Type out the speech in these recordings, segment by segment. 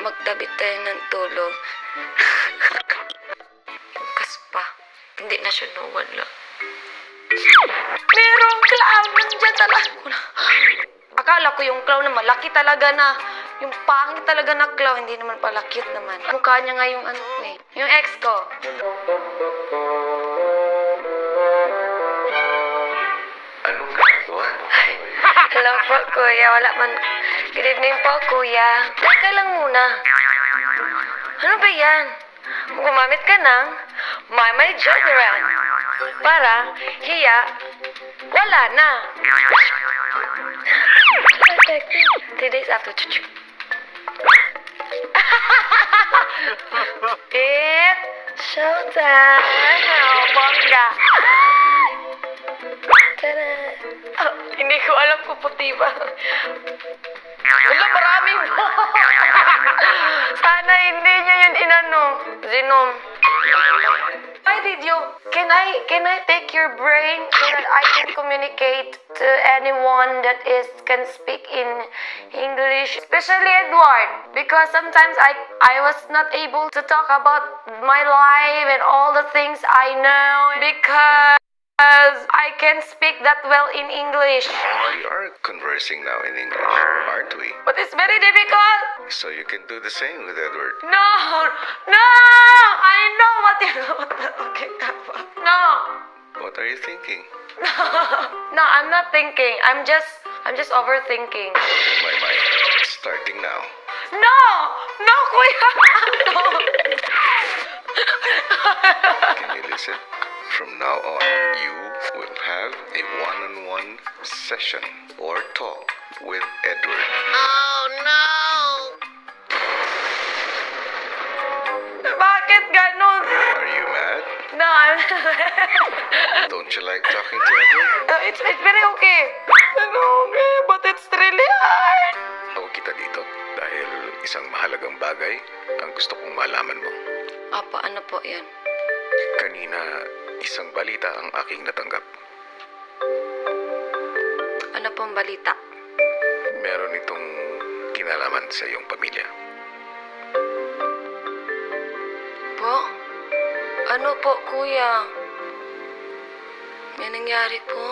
magtabi tayo ng tulog. Kas pa, hindi na siya nawala. Merong clown nandiyan talaga. Akala ko yung clown na malaki talaga na. Yung pangit talaga na clown, hindi naman pala cute naman. Mukha niya nga yung ano eh. Yung ex ko. Anong ginagawa mo? Hello po, kuya. Wala man. Good evening po, kuya. Teka lang muna. Ano ba yan? Gumamit ka ng My Deodorant. Para, hiya, wala na. 3 days after. It's showtime. Oh, bongga. Tada. Oh, hindi ko alam kung puti ba. Wala, maraming. Sana hindi niya yun inano. Zinom. Why did you? Can I take your brain so that I can communicate to anyone that can speak in English, especially Edward, because sometimes I was not able to talk about my life and all the things I know because I can speak that well in English. We are conversing now in English, aren't we? But it's very difficult. So you can do the same with Edward. No, I know what you're talking about. No. What are you thinking? No, I'm not thinking. I'm just overthinking. My, starting now. No, kuya. No. Can you listen? From now on, you will have a one-on-one session or talk with Edward. Oh no. Bakit ganun? Are you mad? No, I'm Don't you like talking to Edward? it's very okay. Okay, but it's really hard. Tawag kita dito dahil isang mahalagang bagay ang gusto kong malaman mo. Apa, ano po yan? Kanina, isang balita ang aking natanggap. Ano pong balita? Meron itong kinalaman sa iyong pamilya. Po? Ano po, kuya? May nangyari po?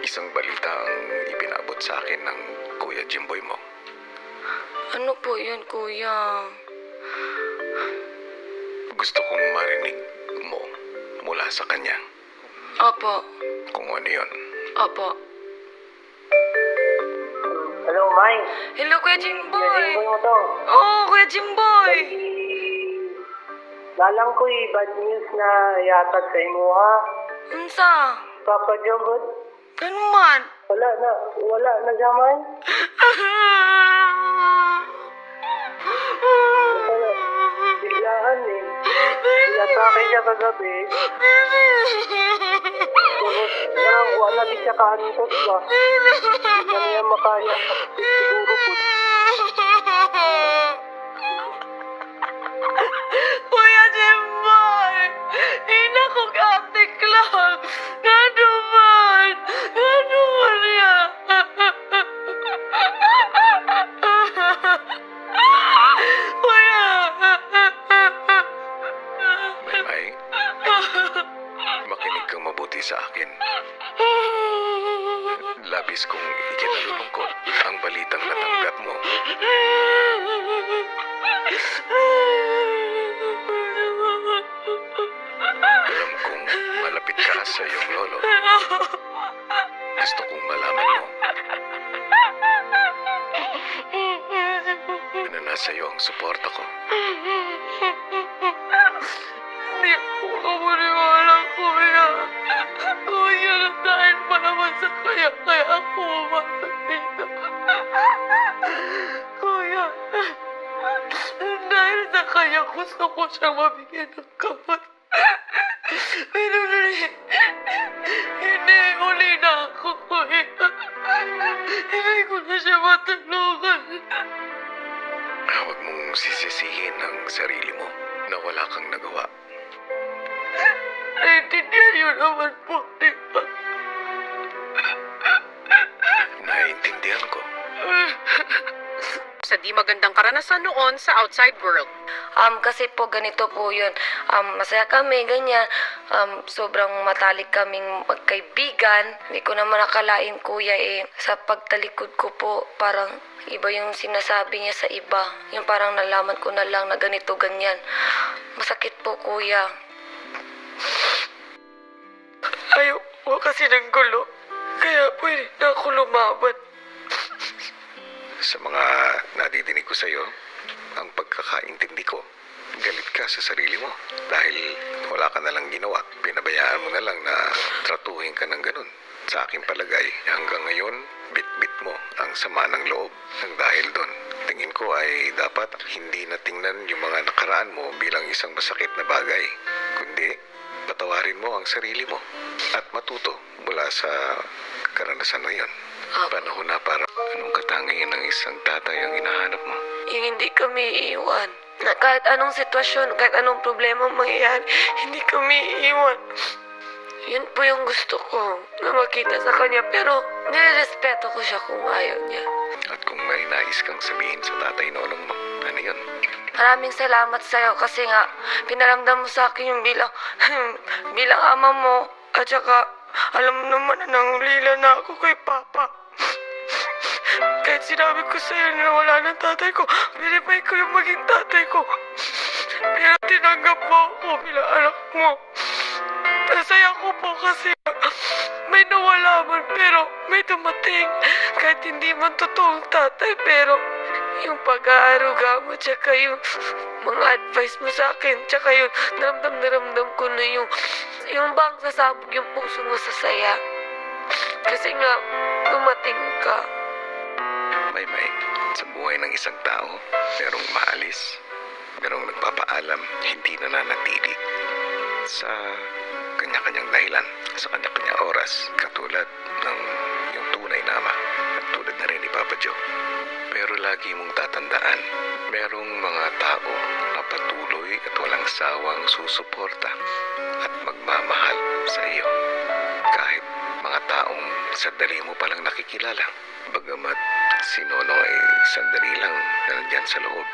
Isang balita ang ipinabot sa akin ng Kuya Jimboy mo. Ano po yun, kuya? Gusto kong marinig mo mula sa kanya Opo. kung ano yun. Opo. Hello, Mai. Hello, Kuya Jimboy. Jimboy mo to. Oh, Kuya Jimboy. Lalang ko bad news na yatag sa imo ha. Unsa? Papa Jogod. Ganun man. Wala na jaman. Biglaan eh. Yatake siya kagabi. Tapos wala di siya kaantos ba. Hindi niya makaya. Siguro po. Kuya Jimboy. Ina ko katik lang. Ganuman niya. Kuya. May, makinig kang mabuti sa akin. Labis kong ikinalulungkot ang balitang natanggap mo. Alam kong malapit ka sa iyong lolo. Gusto kong malaman mo na nasa iyo ang suporta ko. Hindi ako kamaniwala, kuya. Kuya, dahil pa naman sa kaya ako umasok dito. Kuya, dahil sa kaya gusto ko siyang mabigyan ng kamot. Pero hindi, uli na ako, kuya. Hindi ko na siya matulungan. Huwag mong sisisihin ang sarili mo na wala kang nagawa. Naintindihan niyo naman po, di ba? Naiintindihan ko. sa di magandang karanasan noon sa outside world. Kasi po ganito po yun. Masaya kami, ganyan. Sobrang matalik kaming magkaibigan. Hindi ko naman nakalain, kuya, sa pagtalikod ko po, parang iba yung sinasabi niya sa iba. Yung parang nalaman ko na lang na ganito, ganyan. Masakit po, kuya. Ayaw ko kasi ng gulo. Kaya pwede na ako lumaban. Sa mga nadidinig ko sa'yo, ang pagkakaintindi ko, galit ka sa sarili mo dahil wala ka nalang ginawa. Pinabayaan mo na lang na tratuhin ka ng ganun. Sa aking palagay, hanggang ngayon, bit-bit mo ang sama ng loob ng dahil doon. Tingin ko ay dapat hindi na tingnan yung mga nakaraan mo bilang isang masakit na bagay, kundi patawarin mo ang sarili mo at matuto mula sa karanasan na yun. Panahon na para anong katangian ng isang tatay ang hinahanap mo. Yung hindi kami iiwan. Na kahit anong sitwasyon, kahit anong problema mangyayari, hindi kami iiwan. Yun po yung gusto ko na makita sa kanya. Pero nirespeto ko siya kung ayaw niya. At kung may nais kang sabihin sa tatay nolong mo, ano yun? Maraming salamat sa'yo kasi nga pinaramdam mo sa akin yung bilang ama mo. At saka alam mo naman na nangulila na ako kay Papa. Kahit sinabi ko sa'yo na wala ng tatay ko, pinipay ko yung maging tatay ko. Pero tinanggap mo ako bilang anak mo. Nasaya ko po kasi may nawala man pero may dumating. Kahit hindi man totoong tatay pero yung pag-aaruga mo tsaka yung mga advice mo sa akin tsaka yung naramdam ko na yung bang sasabog yung puso mo sa saya. Kasi nga dumating ka. May sa buhay ng isang tao, merong maalis, merong nagpapaalam, hindi nananatili sa kanya-kanyang dahilan, sa kanya-kanyang oras, katulad ng yung tunay na ama at tulad na rin ni Papa Joe. Pero lagi mong tatandaan, merong mga tao na patuloy at walang sawang susuporta at magmamahal sa iyo. Kahit mga taong sandali mo palang nakikilala. Bagamat si Nonong ay sandali lang na nandyan sa loob,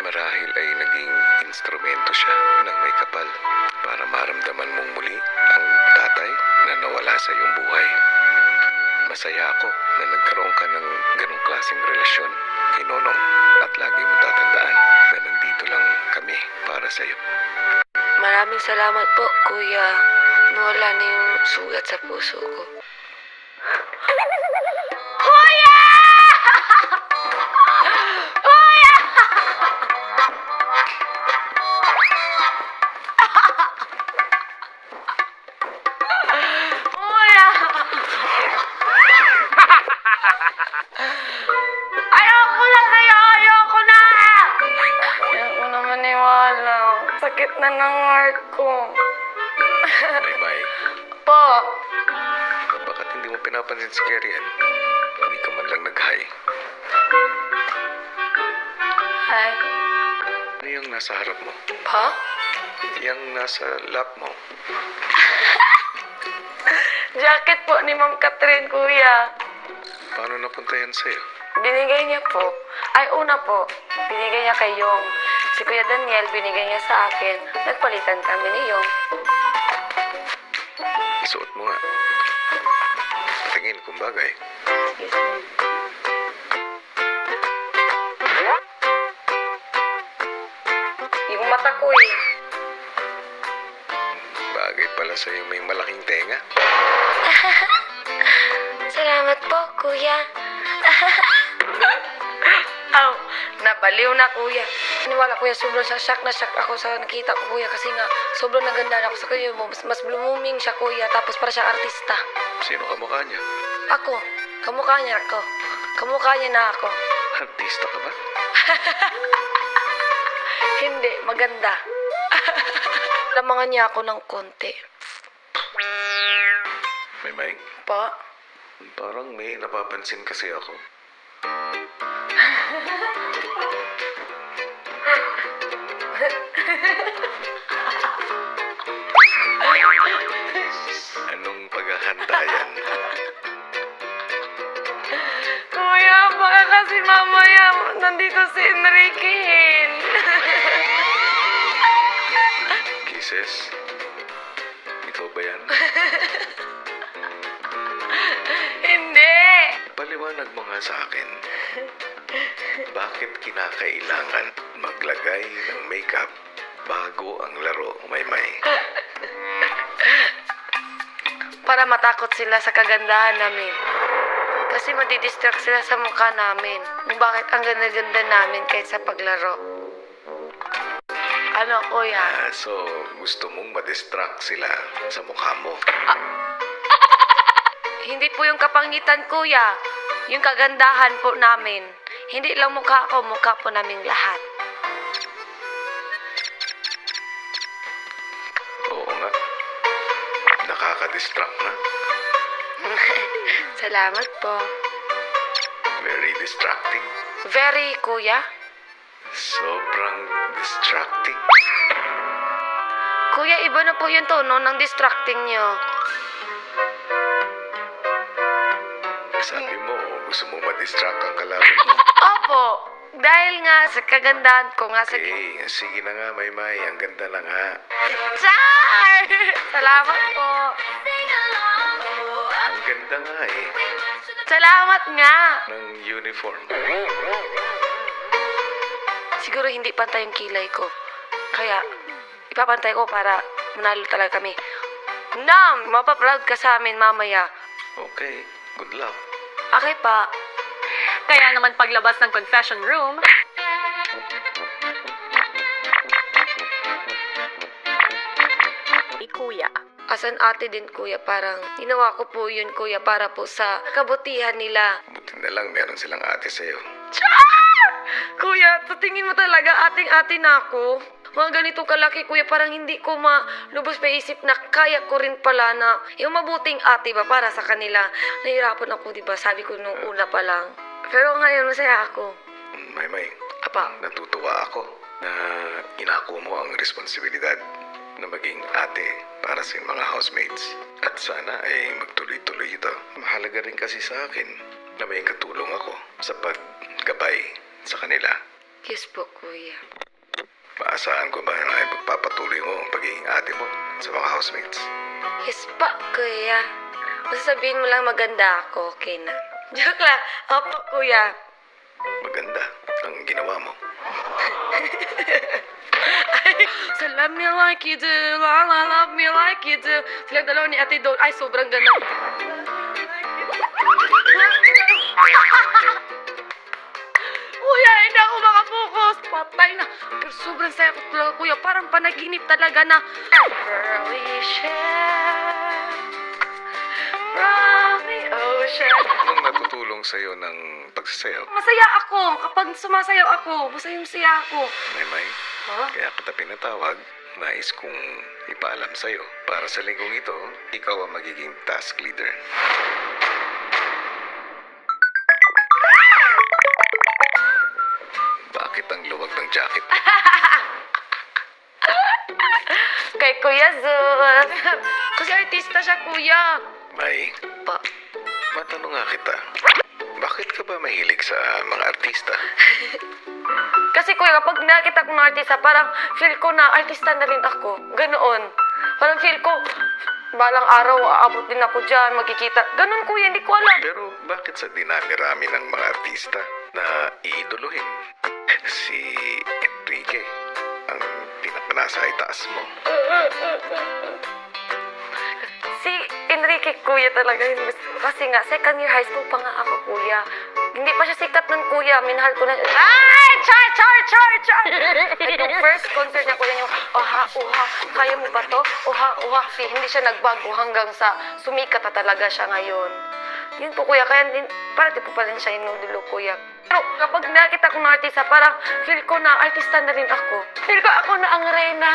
marahil ay naging instrumento siya ng may kapal para maramdaman mong muli ang tatay na nawala sa iyong buhay. Masaya ako na nagkaroon ka ng ganong klaseng relasyon kay Nonong at lagi mong tatandaan na nandito lang kami para sa iyo. Maraming salamat po, kuya. Nawala na yung sugat sa puso ko. Kuya! Kuya! Kuya! Ayoko na sa'yo! Ayoko na! Ayoko na maniwala. Sakit na ng heart ko. May Po. bakit hindi mo pinapansin si Kerian? Hindi ka man lang nag-hi. Hi. Ano yung nasa harap mo? Pa? Yung nasa lap mo? Jacket po ni Ma'am Catherine, kuya. Paano napunta yan sa'yo? Binigay niya po. Ay, una po. Binigay niya kay Yong. Si Kuya Daniel, binigay niya sa akin. Nagpalitan kami ni Yong. Isuot mo nga. Patingin kung bagay. Yes, ma'am. Yung mata ko eh. Bagay pala sa'yo may malaking tenga. Salamat po, kuya. Aw, nabaliw na, kuya. Niwala, kuya, sobrang shock na shock ako sa nakita ko, kuya. Kasi nga, sobrang naganda ako sa kuya mo. Mas blooming siya, kuya. Tapos para siyang artista. Sino kamukha niya? Ako. Kamukha niya ako. Kamukha niya na ako. Artista ka ba? Hindi, maganda. Lamangan niya ako ng konti. May Pa? parang may napapansin kasi ako. Anong paghahanda yan? Kuya, baka kasi mamaya nandito dito si Enrique Hill. Kisses? Ikaw ba yan? Hindi. Paliwanag mo nga sa akin. Bakit kinakailangan maglagay ng makeup bago ang laro, Maymay? Para matakot sila sa kagandahan namin. Kasi madidistract sila sa mukha namin. Kung bakit ang ganda-ganda namin kahit sa paglaro. Ano, kuya? So, gusto mong madistract sila sa mukha mo? Hindi po yung kapangitan, kuya. Yung kagandahan po namin. Hindi lang mukha ko, mukha po naming lahat. Oo nga. Nakaka-distract na. Salamat po. Very distracting. Very, kuya. Sobrang distracting. Kuya, iba na po yung tono ng distracting nyo. Sabi mo, gusto mo ma-distract ang kalaban mo. Opo, dahil nga sa kagandahan ko nga sa... Okay, sige na nga, Maymay. Ang ganda na nga. Char! Salamat po. Ang ganda nga eh. Salamat nga. Ng uniform. Siguro hindi pantay yung kilay ko. Kaya, ipapantay ko para manalo talaga kami. Nam! Mapaproud ka sa amin mamaya. Okay, good luck. Okay pa. Kaya naman paglabas ng confession room, Kuya. Asan ate din, kuya? Parang ginawa ko po yun, kuya, para po sa kabutihan nila. Buti na lang meron silang ate sa'yo. Char! Kuya, sa tingin mo talaga ating-ate na ako? Mga ganito kalaki, kuya, parang hindi ko malubos pa isip na kaya ko rin pala na yung mabuting ate ba para sa kanila. Nahirapan ako, di ba? Sabi ko nung una pa lang. Pero ngayon, masaya ako. Maymay, Apa, natutuwa ako na inako mo ang responsibilidad na maging ate para sa mga housemates. At sana ay magtuloy-tuloy ito. Mahalaga rin kasi sa akin na may katulong ako sa paggabay sa kanila. yes po, kuya. Maasahan ko ba na ay magpapatuloy mo ang pagiging ate mo sa mga housemates? Yes pa, kuya. Masasabihin mo lang maganda ako, okay na. Joke lang. Opo, kuya. Maganda ang ginawa mo. So love me like you do, la la love me like you do. Silang dalawa ni Ate Dawn, ay sobrang ganda. Kuya, hindi ako makapokus. Patay na. Pero sobrang saya ko talaga, kuya. Parang panaginip talaga na early share from the ocean. Anong natutulong sa'yo ng pagsasayaw? Masaya ako. Kapag sumasayaw ako, masayang-saya ako. Maymay, Huh? kaya kita pinatawag. Nais kong ipaalam sa'yo. Para sa linggong ito, ikaw ang magiging task leader. Bakit ang luwag ng jacket mo? Kay Kuya Zul. Kasi artista siya, kuya. May, Pa. matanong nga kita. Bakit ka ba mahilig sa mga artista? Kasi kuya, kapag nakita ko ng artista, parang feel ko na artista na rin ako. Ganoon. Parang feel ko, balang araw, aabot din ako dyan, magkikita. Ganon kuya, hindi ko alam. Pero bakit sa dinami-rami ng mga artista na iidoluhin? Si Enrique, ang pinakanasa itaas mo. Si Enrique, kuya, talaga yun. Kasi nga, second year high school pa nga ako, kuya. Hindi pa siya sikat nun, kuya. Minahal ko na. Ay! Char! At yung first concert niya, kuya, yung oha, kaya mo ba to? Oha. Hindi siya nagbago hanggang sa sumikat na talaga siya ngayon. Yun po, kuya. Kaya parati po pa rin siya inudulo, kuya. Pero kapag nakita ko ng artista, parang feel ko na artista na rin ako. Feel ko ako na ang reyna.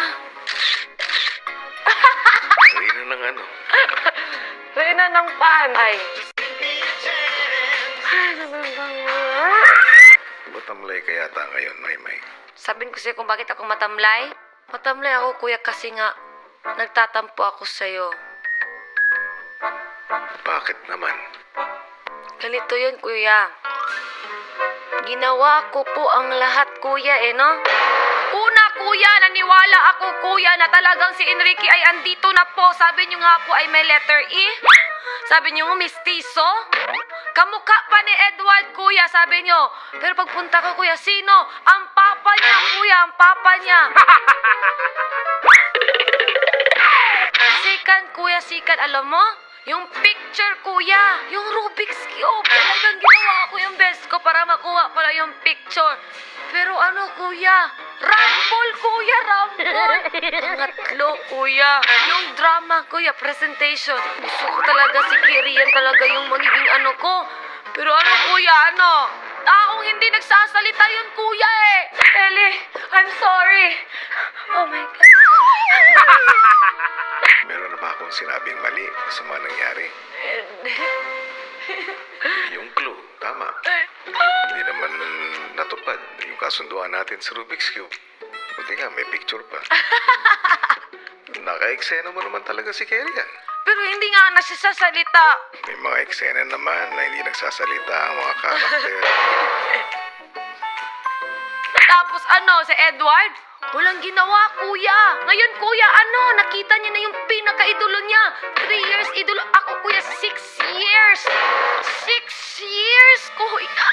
Reyna ng ano? Reyna ng panay. Matamlay ka yata ngayon, Maymay. Sabihin ko sa'yo kung bakit ako matamlay. Matamlay ako, kuya, kasi nga nagtatampo ako sa'yo. Bakit naman? Ganito yun, kuya. Ginawa ko po ang lahat, kuya, no? Una, kuya, naniwala ako, kuya, na talagang si Enrique ay andito na po. Sabi niyo nga po ay may letter E. Sabi niyo mistiso. Kamukha pa ni Edward, kuya, sabi niyo. Pero pagpunta ko, kuya, sino? Ang papa niya, kuya, ang papa niya. Sikan, kuya, sikan, alam mo? Yung picture, kuya. Yung Rubik's Cube. Talagang ginawa ko yung best ko para makuha pala yung picture. Pero ano, kuya? Rumble, kuya, rumble. Pangatlo, kuya. Yung drama, kuya, presentation. Gusto ko talaga si Kirian talaga yung magiging ano ko. Pero ano, kuya, ano? Taong hindi nagsasalita yun, kuya, eh. Ellie, I'm sorry. Oh my God. Meron na ba akong sinabing mali sa mga nangyari? Yung clue, tama. Hindi naman natupad yung kasunduan natin sa Rubik's Cube. Buti nga, may picture pa. Naka-eksena mo naman talaga si Kerian. Pero hindi nga nagsasalita. May mga eksena naman na hindi nagsasalita ang mga karakter. Tapos ano, si Edward? Walang ginawa, kuya. Ngayon, kuya, ano? Nakita niya na yung pinaka-idolo niya. 3 years idolo. Ako, kuya, 6 years. 6 years, kuya.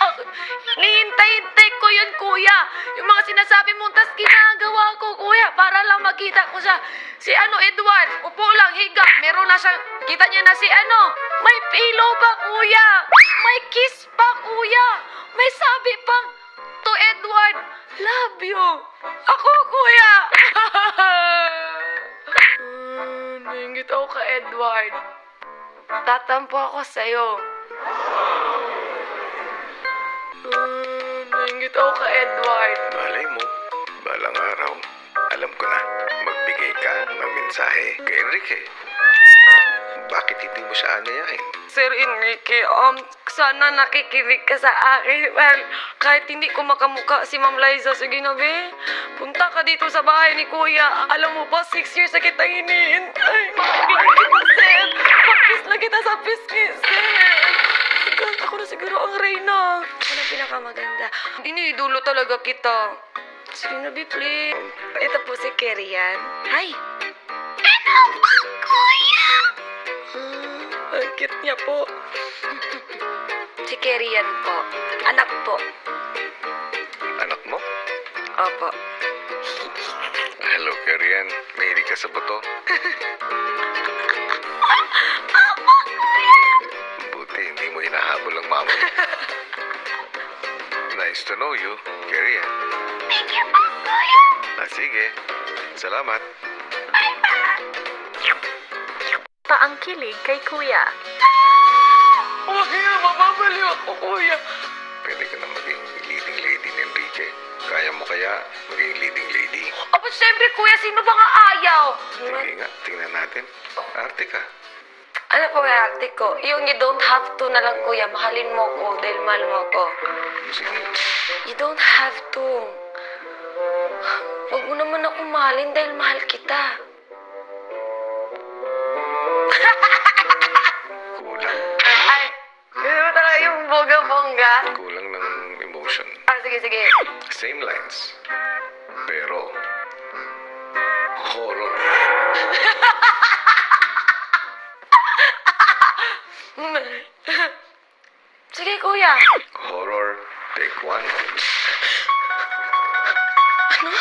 Hinihintay-hintay ko yun, kuya. Yung mga sinasabi mo, tas ginagawa ko, kuya, para lang makita ko siya. Si Edward, upo lang, higa. Meron na siya, kita niya na si may pillow pa, kuya. May kiss pa, kuya. May sabi pang, to Edward, love you. Ako, kuya. Naingit ako ka, Edward. Tatampo ako sa'yo. Naingit ako ka, Edward. Malay mo, balang araw, alam ko na, magbigay ka ng mensahe kay Enrique. Bakit hindi mo siya anayahin? Sir Enrique, sana nakikinig ka sa akin. Well, kahit hindi ko makamukha si Ma'am Liza sa ginabi, punta ka dito sa bahay ni Kuya. Alam mo ba, 6 years na kita hinihintay. Mag-like kita, sir. Mag-kiss na kita sa pisngi, sir. Ako na siguro ang reyna. Ano ang pinakamaganda? Iniidolo talaga kita. Sige na, B, please. Ito po si Kerian. Hi! Ano ba, Kuya? Ang cute niya po. Si Kerian po. Anak po. Anak mo? Opo. Hello, Kerian. Mahilig ka sa buto? Opo, Kuya! Buti, hindi mo hinahabol ang mama mo. Nice to know you, Kerian. Thank you po, Kuya! Sige. Salamat. Paangkilig kay Kuya. Kuya, mababaliw ako, Kuya. Pwede ka na maging leading lady ni Enrique. Kaya mo kaya maging leading lady? Opo, siyempre, Kuya, sino ba nga ayaw? Sige nga, tingnan natin. Arte ka. Ano po yung arte ko? Yung you don't have to na lang, Kuya. Mahalin mo ko dahil mahal mo ko. Sige. You don't have to. Huwag mo naman ako mahalin dahil mahal kita. Kulang. Ay, gusto mo talaga yung bongga-bongga? Kulang ng emotion. Sige. Same lines. Pero, horror. Sige, Kuya. Horror, take 1. Ano?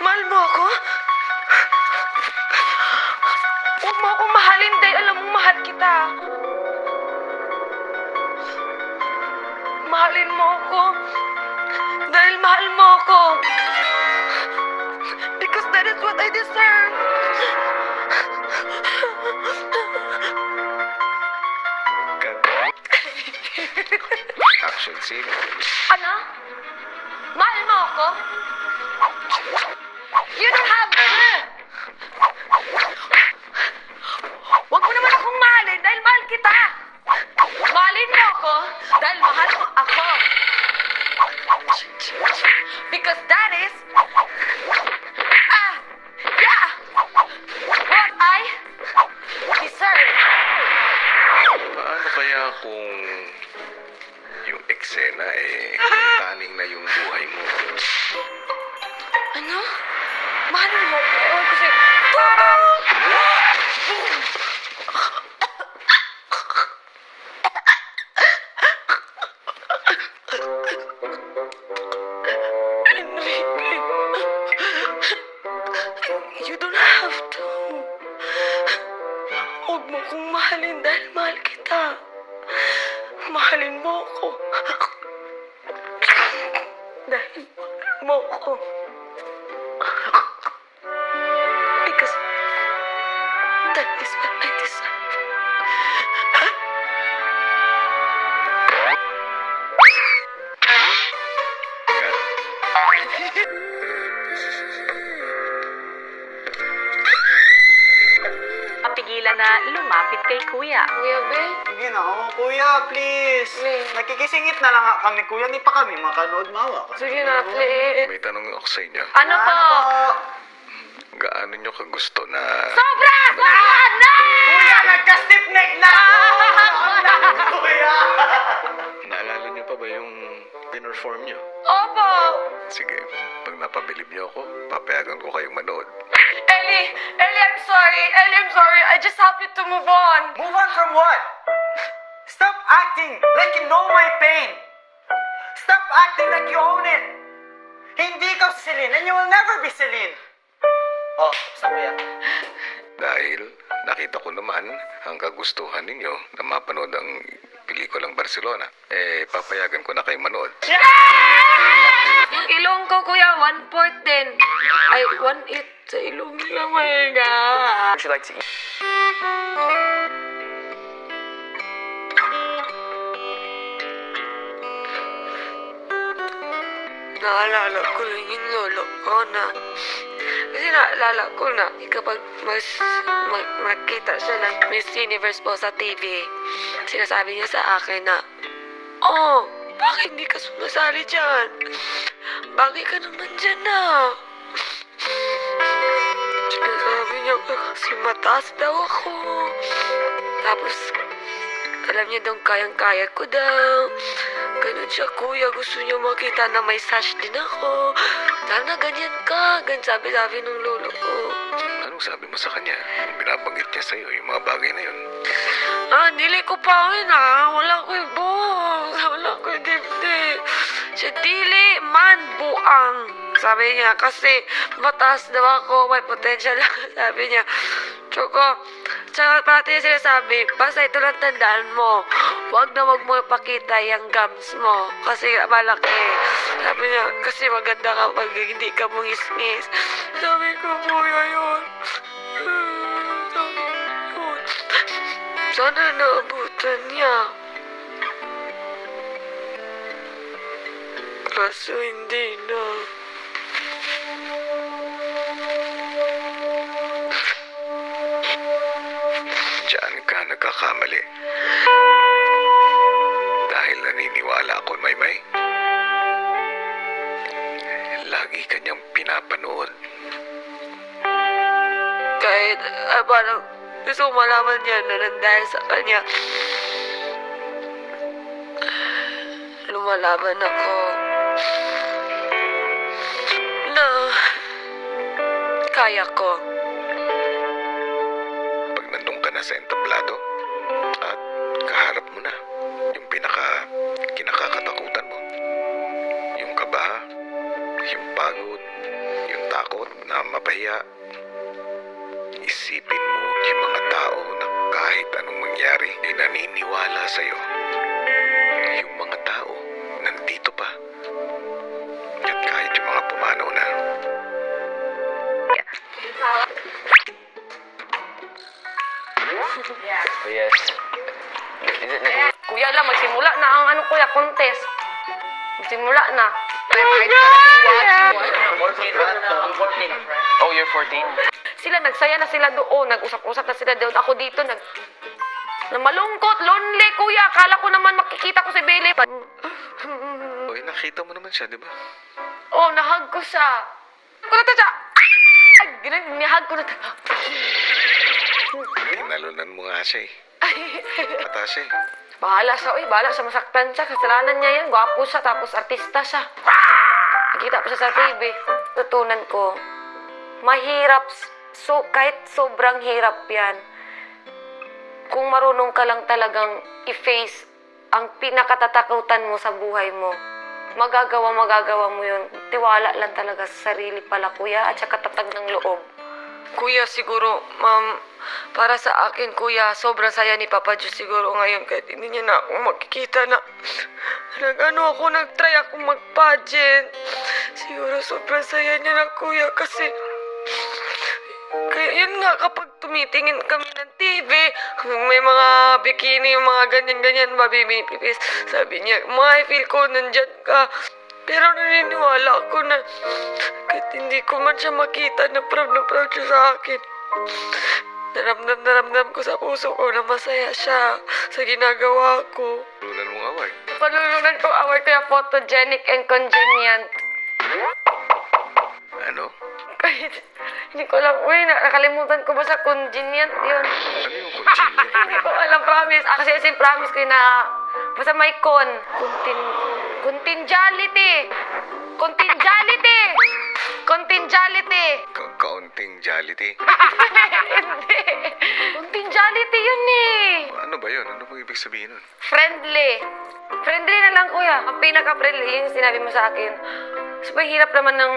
Mahal mo ako? Huwag mo akong mahalin dahil alam mong mahal kita. Mahalin mo ako dahil mahal mo ako. Because that is what I deserve. Cut. Action scene. Ano? Mahal mo ako? You don't have to. Huwag mo naman akong mahalin dahil mahal kita. Mahalin mo ako dahil mahal mo ako. Because that is... yeah! What I deserve. Paano kaya kung yung eksena may taning na yung buhay mo. Ano? Mahal mo ko. Ewan ko sa'yo. Tama! You don't have to. Huwag mo kong mahalin dahil mahal kita. Mahalin mo ako. Dahil mahal mo ako. Because that is what I deserve. Kapigilan na lumapit kay kuya. Kuya Be? Sige na, kuya, please. Please. Nakikisingit na lang kami, kuya. Di pa kami makanood maawa. Sige na, please. May tanong ako sa inyo. Ano po? Gaano nyo kagusto na... Sobra! Sobra na! Kuya, nagka-stiff neck na! Kuya! Naalala nyo pa ba yung pinorform nyo? Opo! Sige, pag napabilib nyo ako, papayagan ko kayong manood. Ellie, I'm sorry. I'm sorry. I just have you to move on. Move on from what? Stop acting like you know my pain. Stop acting like you own it. Hindi ka si Celine and you will never be Celine. Oh, sa kuya. Dahil nakita ko naman ang kagustuhan ninyo na mapanood ang pelikulang Barcelona, papayagan ko na kayong manood. Yung ilong ko, kuya, 1/4 din. Ay, 1/8 sa ilong lang, my God. Would you like to eat? Naalala ko lang yung lolo ko na. Kasi naalala ko na kapag makita siya ng Miss Universe po sa TV, sinasabi niya sa akin na, "Oh, bakit hindi ka sumasali dyan? Bagay ka naman dyan na." Sinasabi niya kasi mataas daw ako. Tapos, alam niya daw kayang-kaya ko daw. Ganun siya, kuya. Gusto niya makita na may sash din ako. Sana ganyan ka. Ganyan sabi-sabi ng lolo ko. Anong sabi mo sa kanya? Binabanggit niya sa'yo yung mga bagay na yun. Dili ko pa wala ko yung buhok. Wala ko yung dibdib. Siya dili man buang. Sabi niya, kasi mataas daw ako, may potential ako. Sabi niya, tsaka pati niya sinasabi, basta ito lang tandaan mo, wag mo ipakita yung gums mo, kasi malaki. Sabi niya, kasi maganda ka pag hindi ka mungis-ngis. Sabi ko, kuya yun. Sabi yun. Sana naabutan niya. Kaso hindi na. Diyan ka nagkakamali. Dahil naniniwala ako, Maymay. Lagi kanyang pinapanood. Kahit, parang gusto ko malaman niya na dahil sa kanya, lumalaban ako. Na, kaya ko. Pag nandun ka na sa entablado at kaharap mo na yung kinakakatakutan mo. Yung kaba, yung pagod, yung takot na mapahiya. Isipin mo yung mga tao na kahit anong mangyari ay naniniwala sa'yo. Yung mga tao nandito pa. At kahit yung mga pumanaw na. Yes. Is it like... Kuya lang, magsimula na ang contest. Magsimula na. I'm 14. Oh, you're 14? Sila, nagsaya na sila doon. Nag-usap-usap na sila doon. Ako dito, na malungkot, lonely, kuya. Akala ko naman makikita ko si Billy. Uy, nakita mo naman siya, di ba? Oh, nahag ko siya. Siya. Ay, ganun, nihag ko na siya. Tinalunan mo nga siya eh. Mata siya eh. Bahala siya, bahala siya masaktan siya. Kasalanan niya yan. Gwapo siya, tapos artista siya. Nakita pa siya sa TV. Tutunan ko, mahirap, kahit sobrang hirap yan, kung marunong ka lang talagang i-face ang pinakatatakutan mo sa buhay mo, magagawa mo yun. Tiwala lang talaga sa sarili pala, kuya, at saka tatag ng loob. Kuya, siguro, ma'am, para sa akin, kuya, sobrang saya ni Papa Diyos siguro ngayon kahit hindi niya na ako makikita na nag-try akong mag-pageant. Siguro sobrang saya niya na, kuya, kasi kaya yun nga, kapag tumitingin kami ng TV, may mga bikini, mga ganyan-ganyan, mabibipipis, sabi niya, I feel ko, nandyan ka. Pero naniniwala ako na kahit hindi ko man siya makita, na proud siya sa akin. Naramdam ko sa puso ko na masaya siya sa ginagawa ko. Palunan mong away. Palulunan ko away kaya photogenic and convenient. Ano? Kahit hindi ko lang, nakalimutan ko ba sa convenient yun? Ano yung convenient? Hindi ko alam, promise. Kasi promise ko yun na basta may contingjality. Kaunting jollity. Hindi. Contingjality yun eh. Ano ba yun? Ano bang ibig sabihin nun? Friendly. Friendly na lang, kuya. Ang pinaka-friendly yung sinabi mo sa akin. Sobrang hirap naman ng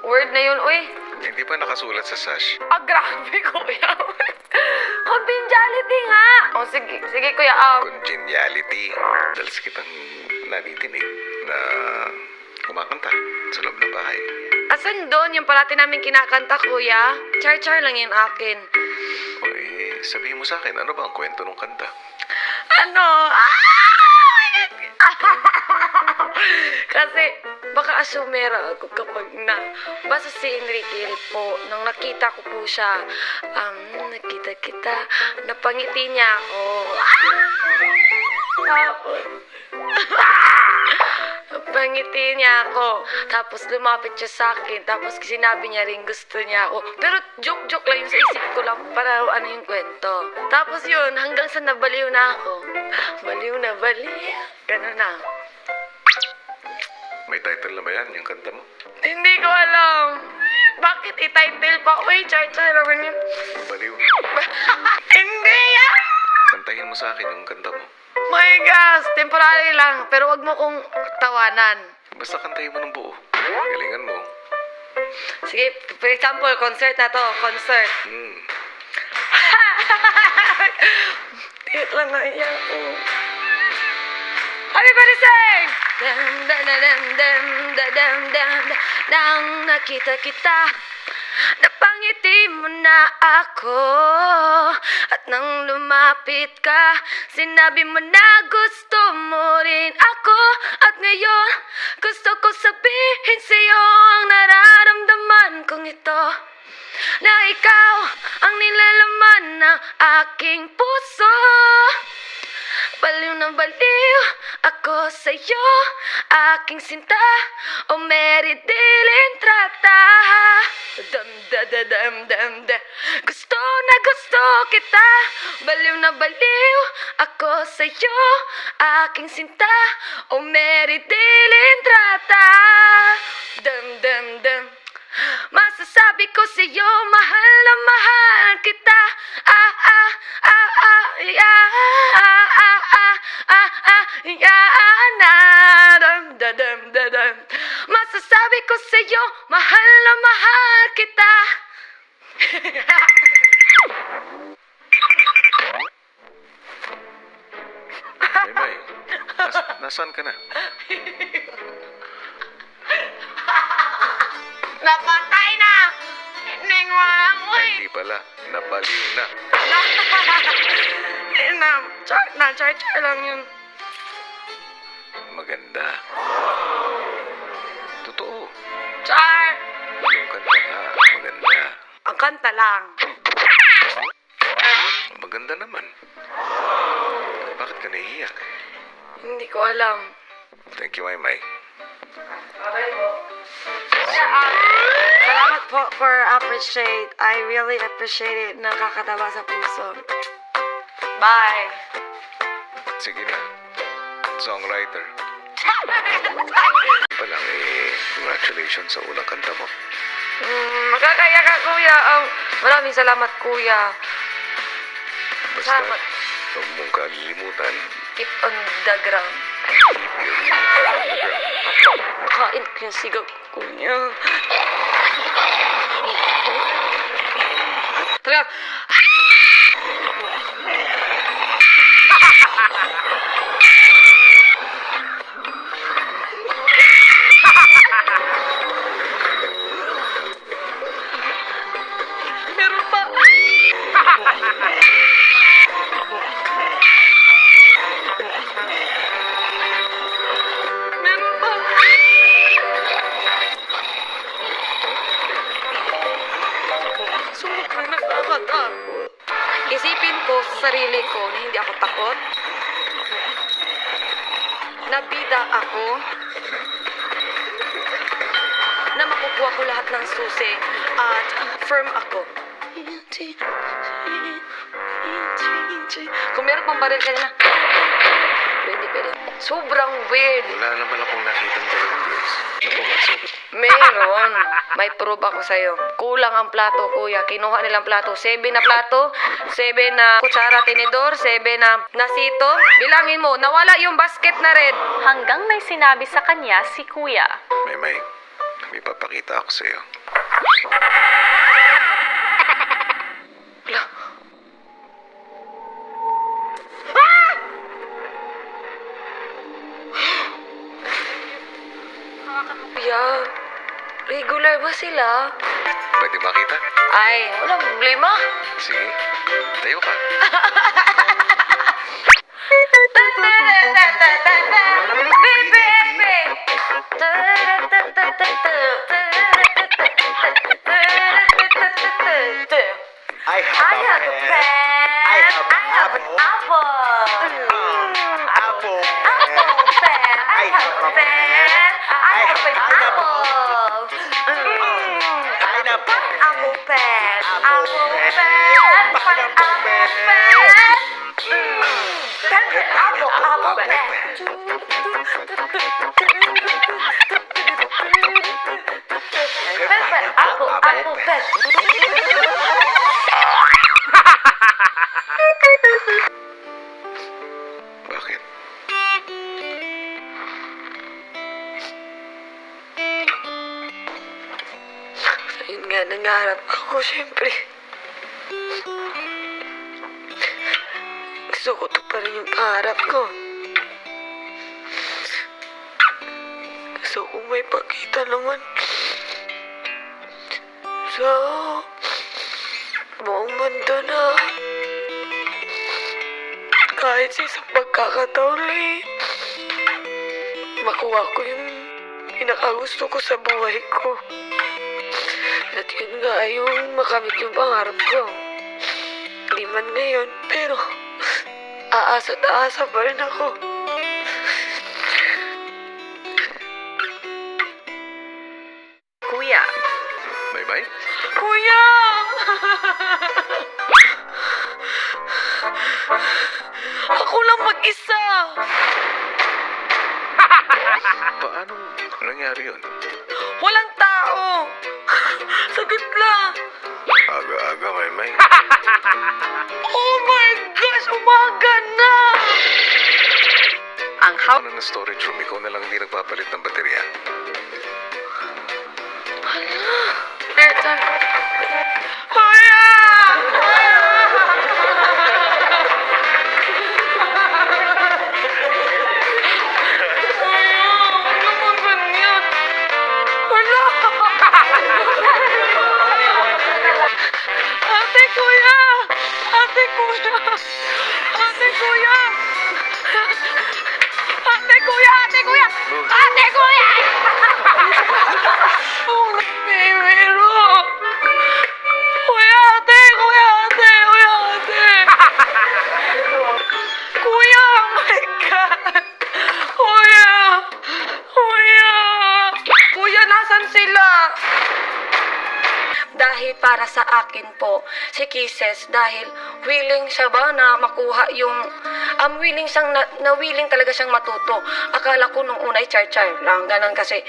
word na yun, Hindi pa nakasulat sa sash. Grabe, kuya. Contingjality nga. Sige, kuya. Congeniality. Dalas kitang nadidinig na kumakanta sa loob ng bahay. Asan doon yung parati namin kinakanta, kuya? Char-char lang yung akin. Sabihin mo sa akin, ano ba ang kwento ng kanta? Kasi baka asumera ako kapag basta si Enrique po, nang nakita ko po siya, nakita kita, napangiti niya ako. Napangiti niya ako. Tapos lumapit siya sa akin. Tapos sinabi niya rin gusto niya ako. Pero joke lang yun sa isip ko lang para ano yung kwento. Tapos yun, hanggang sa nabaliw na ako. Baliw. Ganun na. May title na ba yan, yung kanta mo? Hindi ko alam. Bakit i-title pa? Char-char naman yun. Baliw. Hindi yan! Kantahin mo sa akin yung kanta mo. My gosh, temporary lang. Pero wag mo kong tawanan. Basta kantahin mo ng buo. Galingan mo. Sige, for example, concert na to. Concert. Tiit lang na iyan ko. Everybody sing! Nang nakita kita, napangiti mo na ako. At nang lumapit ka, sinabi mo na gusto mo rin ako. At ngayon, gusto ko sabihin sa'yo ang nararamdaman kong ito. Na ikaw ang nilalaman ng aking puso. Baliw na baliw ako sa'yo, aking sinta, o meridilin trata. Dam. Gusto na gusto kita, baliw na baliw ako sa'yo, aking sinta, o meridilin trata. Dam. Masasabi ko sa'yo, mahal na mahal kita. Masasabi ko sa'yo, mahal na mahal kita. May, nasaan ka na? Napatay na! Ningwalang Hindi pala, nabaliw na. Char lang yun. Maganda. Totoo. Char! Yung kanta nga, maganda. Ang kanta lang. Maganda naman. Bakit ka nahihiya? Hindi ko alam. Thank you, Maymay. Okay po. Salamat po for appreciate. I really appreciate it. Nakakatawa sa puso. Bye! Sige na. Songwriter. Pa lang congratulations sa unang kanta mo. Magkakaya ka, kuya. Maraming salamat, kuya. Basta, Salamat. huwag mong kalilimutan. Keep on the ground. Keep your feet on the ground. Kain ko yung sigaw, kuya. Talaga. Meron pa. Meron pa. Sobrang nakakatakot. Isipin ko sa sarili ko na hindi ako takot. Nabida ako. Na makukuha ko lahat ng susi at firm ako. Kung meron pang baril ka na. Pero hindi pwede. Sobrang weird. Wala naman akong nakitang directors. Pumasok. Meron. May proof ako sa'yo. Kulang ang plato, kuya. Kinuha nilang plato. 7 na plato, 7 na kutsara, tinidor, 7 na nasito. Bilangin mo, nawala yung basket na red. Hanggang may sinabi sa kanya si kuya. May papakita ako sa'yo. Wala. Kuya, regular ba sila? Pwede makita? Ay, walang problema. Sige. Tayo ka. I have a pen. I have an apple. Apple pen. I have a pen. I have an apple. Pineapple. Apple pen. Apple pen. Apple pen. Apple pen. Apple pen. Bakit? Ayun nga, nangarap ako, syempre. Gusto ko to pa rin yung pangarap ko. Gusto ko may pakita naman sa buong mundo na kahit sa isang pagkakataon lang makuha ko yung pinakagusto ko sa buhay ko. At yun nga yung makamit yung pangarap ko. Hindi man ngayon, pero aasa at aasa pa rin ako. Kuya, Bye-bye? Kuya! Ako lang mag-isa. Paano nangyari yun? Walang tao. Saglit lang. Aga-aga, May. Oh my gosh, umaga na. ang house Ano na storage room? Ikaw na lang hindi nagpapalit ng baterya. Better. Kuya! Ate, kuya! Ate, kuya! Ate, kuya! Ate, kuya! Ate, kuya! Ate, kuya! Oh, Mimiro! Kuya, ate! Kuya, ate! Kuya, ate! Kuya! Oh my God! Kuya! Kuya! Kuya, nasan sila? dahil para sa akin po si Kisses, dahil willing siya ba na makuha yung willing siyang na willing talaga siyang matuto. Akala ko nung una char-char lang ganon, kasi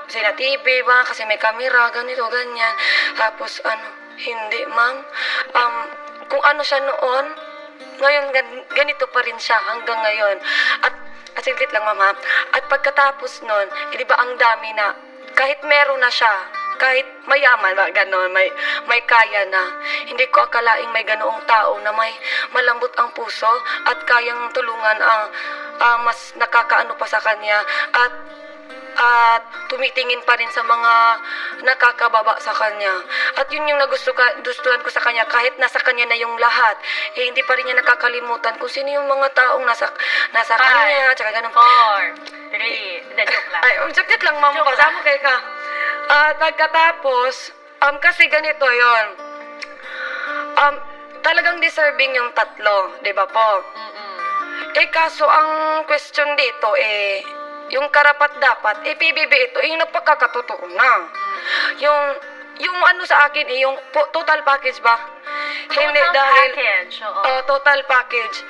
sina TV ba kasi may camera ganito ganyan, tapos hindi ma'am, kung ano siya noon, ngayon ganito pa rin siya hanggang ngayon. At saglit lang mama. At pagkatapos nun, di ba ang dami na, kahit meron na siya, kahit mayaman, gano'n, may kaya na. Hindi ko akalaing may ganoong tao na may malambot ang puso at kayang tulungan ang mas nakakaano pa sa kanya, at tumitingin pa rin sa mga nakakababa sa kanya. At yun yung nagustuhan ko sa kanya, kahit nasa kanya na yung lahat, hindi pa rin niya nakakalimutan kung sino yung mga taong nasa kanya, tsaka ganun. 4, 3, joke lang. Ay, sakit lang, ma'am. Pasama kayo ka. At pagkatapos, kasi ganito yon. Talagang deserving yung tatlo, di ba po? Kaso ang question dito, yung karapat-dapat, PBB ito, yung nagpagkakatotoo na. Yung ano sa akin, yung total package ba? Hindi dahil Package, oo. total package.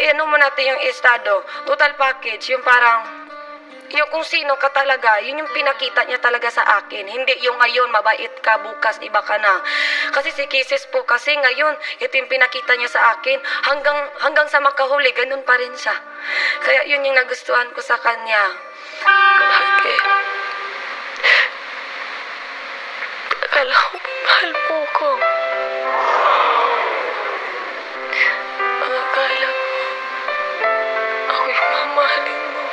Ano mo natin yung estado. Total package, yung parang yung kung sino ka talaga, yun yung pinakita niya talaga sa akin. Hindi yung ngayon, mabait ka, bukas, iba ka na. Kasi si Kisses po, kasi ngayon, ito yung pinakita niya sa akin. Hanggang sa makahuli, ganun pa rin siya. Kaya yun yung nagustuhan ko sa kanya. Akala ko, mahal mo ko. Ang akala ko, ako'y mamahalin mo.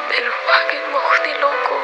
Pero bakit mo ako niloko?